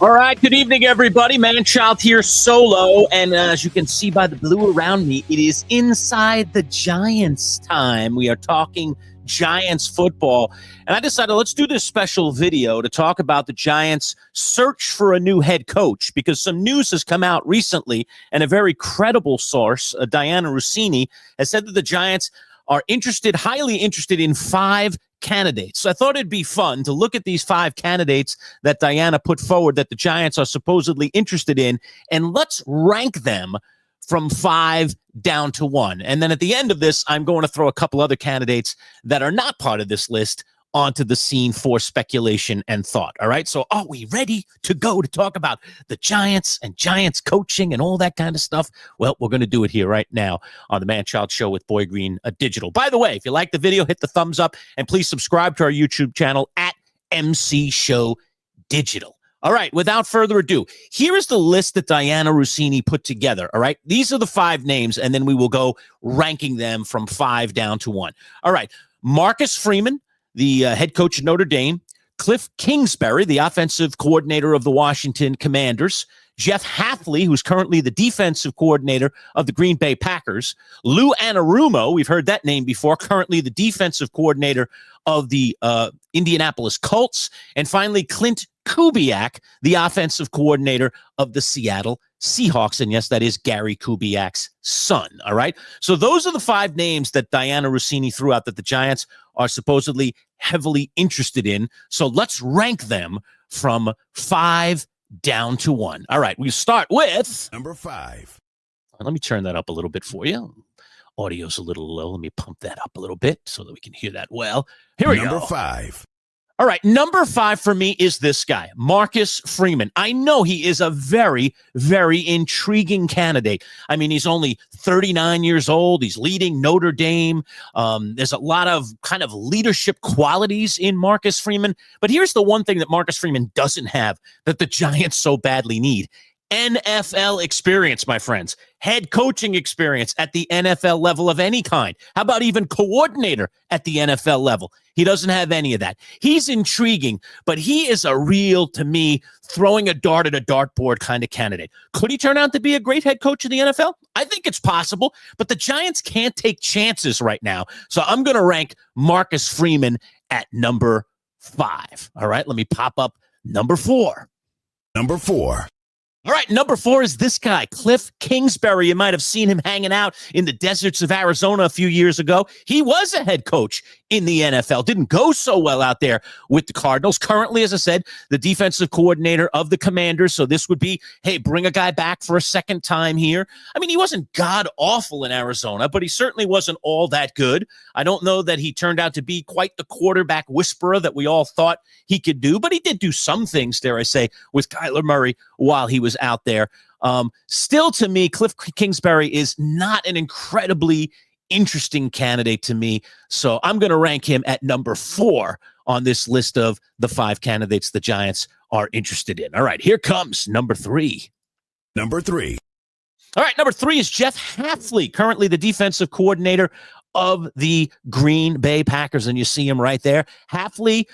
All right, good evening, everybody. Manchild here solo, and as you can see by the blue around me, it is Inside the Giants time. We are talking Giants football, and I decided let's do this special video to talk about the Giants' search for a new head coach, because some news has come out recently, and a very credible source, Dianna Russini, has said that the Giants are highly interested in 5 candidates. So I thought it'd be fun to look at these 5 candidates that Dianna put forward that the Giants are supposedly interested in, and let's rank them from 5 down to 1. And then at the end of this, I'm going to throw a couple other candidates that are not part of this list onto the scene for speculation and thought. All right, so are we ready to go to talk about the Giants and Giants coaching and all that kind of stuff? Well, we're going to do it here right now on the Manchild Show with Boy Green Digital. By the way, if you like the video, hit the thumbs up and please subscribe to our YouTube channel at MC Show Digital. All right, without further ado, here is the list that Dianna Russini put together. All right, these are the 5 names, and then we will go ranking them from 5 down to 1. All right, Marcus Freeman, the head coach of Notre Dame, Cliff Kingsbury, the offensive coordinator of the Washington Commanders, Jeff Hafley, who's currently the defensive coordinator of the Green Bay Packers, Lou Anarumo, we've heard that name before, currently the defensive coordinator of the Indianapolis Colts, and finally Clint Kubiak, the offensive coordinator of the Seattle Seahawks. And yes, that is Gary Kubiak's son. All right. So those are the 5 names that Dianna Russini threw out that the Giants are supposedly heavily interested in. So let's rank them from 5 down to 1. All right. We start with number 5. Let me turn that up a little bit for you. Audio's a little low. Let me pump that up a little bit so that we can hear that well. Here we go. Number 5. All right, number 5 for me is this guy, Marcus Freeman. I know he is a very, very intriguing candidate. I mean, he's only 39 years old. He's leading Notre Dame. There's a lot of kind of leadership qualities in Marcus Freeman. But here's the one thing that Marcus Freeman doesn't have that the Giants so badly need. NFL experience, my friends. Head coaching experience at the NFL level of any kind. How about even coordinator at the NFL level? He doesn't have any of that. He's intriguing, but he is a real, to me, throwing a dart at a dartboard kind of candidate. Could he turn out to be a great head coach in the NFL? I think it's possible, but the Giants can't take chances right now. So I'm going to rank Marcus Freeman at number 5. All right, let me pop up number 4. Number 4. All right, number 4 is this guy, Cliff Kingsbury. You might have seen him hanging out in the deserts of Arizona a few years ago. He was a head coach in the NFL. Didn't go so well out there with the Cardinals. Currently, as I said, the defensive coordinator of the Commanders. So this would be, hey, bring a guy back for a second time here. I mean, he wasn't god-awful in Arizona, but he certainly wasn't all that good. I don't know that he turned out to be quite the quarterback whisperer that we all thought he could do, but he did do some things, dare I say, with Kyler Murray while he was out there. Still, to me, Cliff Kingsbury is not an incredibly interesting candidate to me. So I'm going to rank him at number 4 on this list of the 5 candidates the Giants are interested in. All right, here comes number 3. Number 3. All right, number 3 is Jeff Hafley, currently the defensive coordinator of the Green Bay Packers, and you see him right there. Hafley,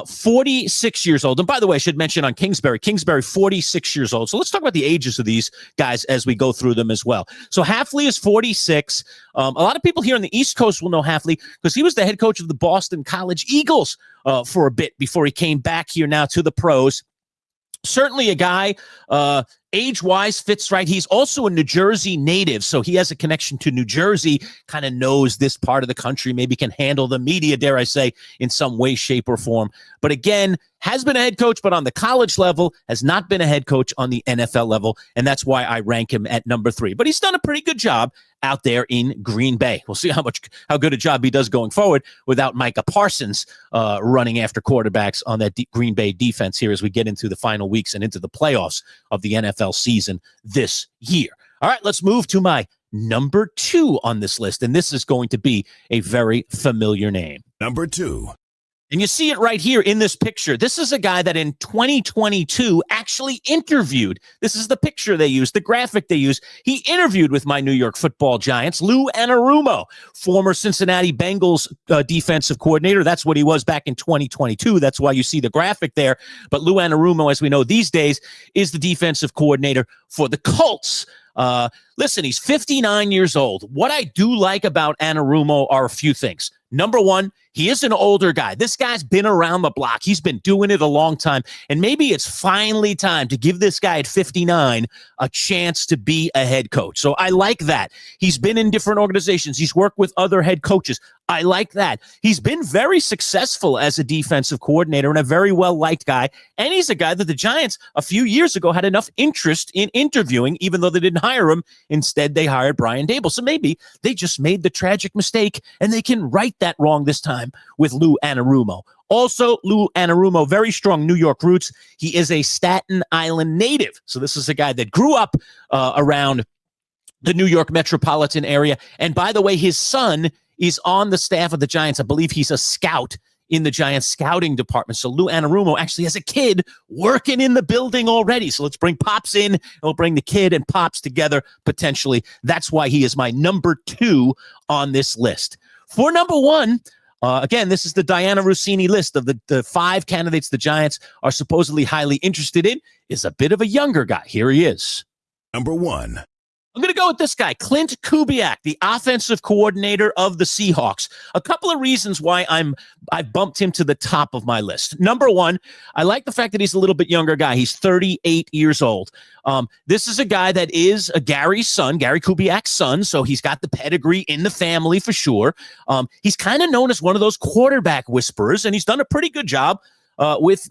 46 years old. And by the way, I should mention on Kingsbury, 46 years old. So let's talk about the ages of these guys as we go through them as well. So Hafley is 46. A lot of people here on the East Coast will know Hafley because he was the head coach of the Boston College Eagles for a bit before he came back here now to the pros. Certainly a guy, age-wise, fits right. He's also a New Jersey native, so he has a connection to New Jersey, kind of knows this part of the country, maybe can handle the media, dare I say, in some way, shape, or form. But again, has been a head coach, but on the college level, has not been a head coach on the NFL level, and that's why I rank him at number 3. But he's done a pretty good job out there in Green Bay. We'll see how good a job he does going forward without Micah Parsons running after quarterbacks on that Green Bay defense here as we get into the final weeks and into the playoffs of the NFL season this year. All right, let's move to my number 2 on this list, and this is going to be a very familiar name. Number 2. And you see it right here in this picture. This is a guy that in 2022 actually interviewed. This is the picture they use, the graphic they use. He interviewed with my New York Football Giants, Lou Anarumo, former Cincinnati Bengals defensive coordinator. That's what he was back in 2022. That's why you see the graphic there. But Lou Anarumo, as we know these days, is the defensive coordinator for the Colts. Listen, he's 59 years old. What I do like about Anarumo are a few things. Number one, he is an older guy. This guy's been around the block. He's been doing it a long time. And maybe it's finally time to give this guy at 59 a chance to be a head coach. So I like that. He's been in different organizations. He's worked with other head coaches. I like that. He's been very successful as a defensive coordinator and a very well-liked guy. And he's a guy that the Giants a few years ago had enough interest in interviewing, even though they didn't hire him. Instead, they hired Brian Daboll. So maybe they just made the tragic mistake and they can right that wrong this time with Lou Anarumo. Also, Lou Anarumo, very strong New York roots. He is a Staten Island native. So this is a guy that grew up around the New York metropolitan area. And by the way, his son is on the staff of the Giants. I believe he's a scout in the Giants scouting department. So Lou Anarumo actually has a kid working in the building already. So let's bring Pops in, and we'll bring the kid and Pops together potentially. That's why he is my number 2 on this list. For number 1, again, this is the Dianna Russini list of the 5 candidates the Giants are supposedly highly interested in, is a bit of a younger guy. Here he is. Number 1. I'm going to go with this guy, Clint Kubiak, the offensive coordinator of the Seahawks. A couple of reasons why I bumped him to the top of my list. Number 1, I like the fact that he's a little bit younger guy. He's 38 years old. This is a guy that is Gary's son, Gary Kubiak's son, so he's got the pedigree in the family for sure. He's kind of known as one of those quarterback whisperers, and he's done a pretty good job with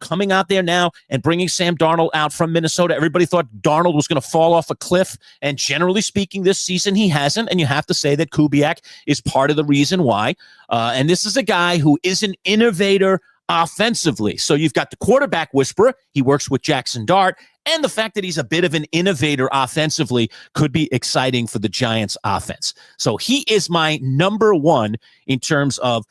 coming out there now and bringing Sam Darnold out from Minnesota. Everybody thought Darnold was going to fall off a cliff, and generally speaking, this season he hasn't, and you have to say that Kubiak is part of the reason why. And this is a guy who is an innovator offensively. So you've got the quarterback whisperer. He works with Jackson Dart, and the fact that he's a bit of an innovator offensively could be exciting for the Giants offense. So he is my number 1 in terms of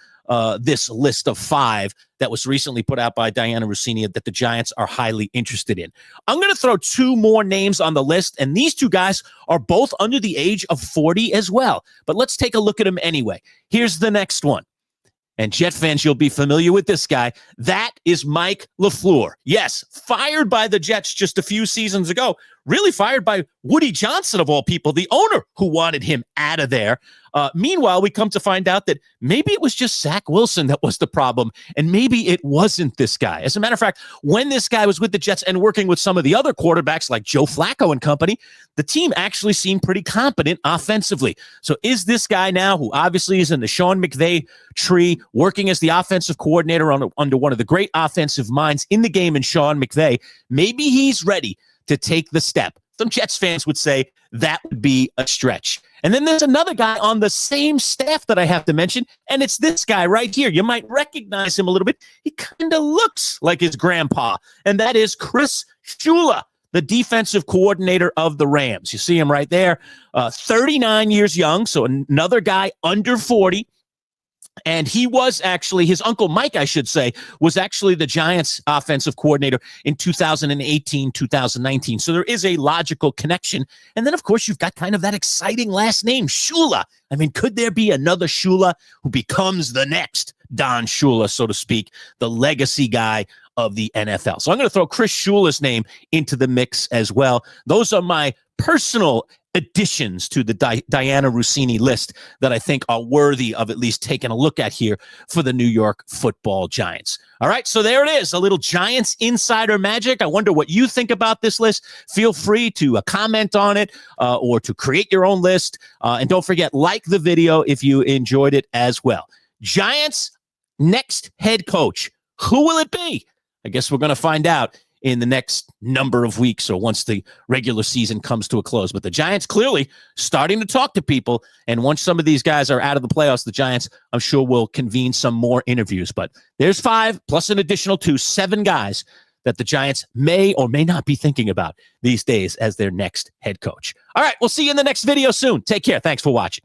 this list of 5 that was recently put out by Dianna Russini that the Giants are highly interested in. I'm going to throw 2 more names on the list, and these 2 guys are both under the age of 40 as well. But let's take a look at them anyway. Here's the next one. And Jet fans, you'll be familiar with this guy. That is Mike LaFleur. Yes, fired by the Jets just a few seasons ago. Really fired by Woody Johnson, of all people, the owner who wanted him out of there. Meanwhile, we come to find out that maybe it was just Zach Wilson that was the problem, and maybe it wasn't this guy. As a matter of fact, when this guy was with the Jets and working with some of the other quarterbacks like Joe Flacco and company, the team actually seemed pretty competent offensively. So is this guy now, who obviously is in the Sean McVay tree, working as the offensive coordinator under one of the great offensive minds in the game in Sean McVay, maybe he's ready to take the step? Some Jets fans would say that would be a stretch. And then there's another guy on the same staff that I have to mention, and it's this guy right here. You might recognize him a little bit. He kind of looks like his grandpa, and that is Chris Shula, the defensive coordinator of the Rams. You see him right there, 39 years young, so another guy under 40. And he was actually, his uncle Mike, I should say, was actually the Giants offensive coordinator in 2018, 2019. So there is a logical connection. And then, of course, you've got kind of that exciting last name, Shula. I mean, could there be another Shula who becomes the next Don Shula, so to speak, the legacy guy of the NFL? So I'm going to throw Chris Shula's name into the mix as well. Those are my personal additions to the Dianna Russini list that I think are worthy of at least taking a look at here for the New York Football Giants. All right, so there it is, a little Giants insider magic. I wonder what you think about this list. Feel free to comment on it or to create your own list. And don't forget, like the video if you enjoyed it as well. Giants next head coach. Who will it be? I guess we're going to find out in the next number of weeks or once the regular season comes to a close. But the Giants clearly starting to talk to people. And once some of these guys are out of the playoffs, the Giants, I'm sure, will convene some more interviews. But there's 5 plus an additional 2, 7 guys that the Giants may or may not be thinking about these days as their next head coach. All right, we'll see you in the next video soon. Take care. Thanks for watching.